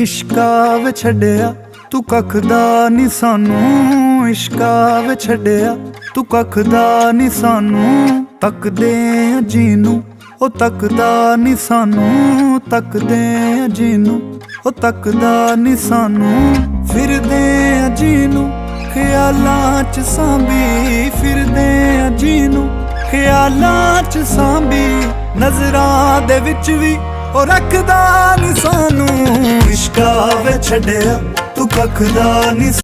इश्का वे छड्डिया तू कख दा नी सानू, इश्का वे छड्डिया तू कख दा नी सानू। तकदे आ जीनू ओ तकदा नी सानू, तकदे आ जीनू ओ तकदा नी सानू। फिरदे आ जीनू ख्यालां च सांभी, फिरदे आ जीनू ख्यालां च सांभी। नजरां दे विच वी ओ रखदा नी सानू, इश्का वे छड्डिया तू कख दा नी।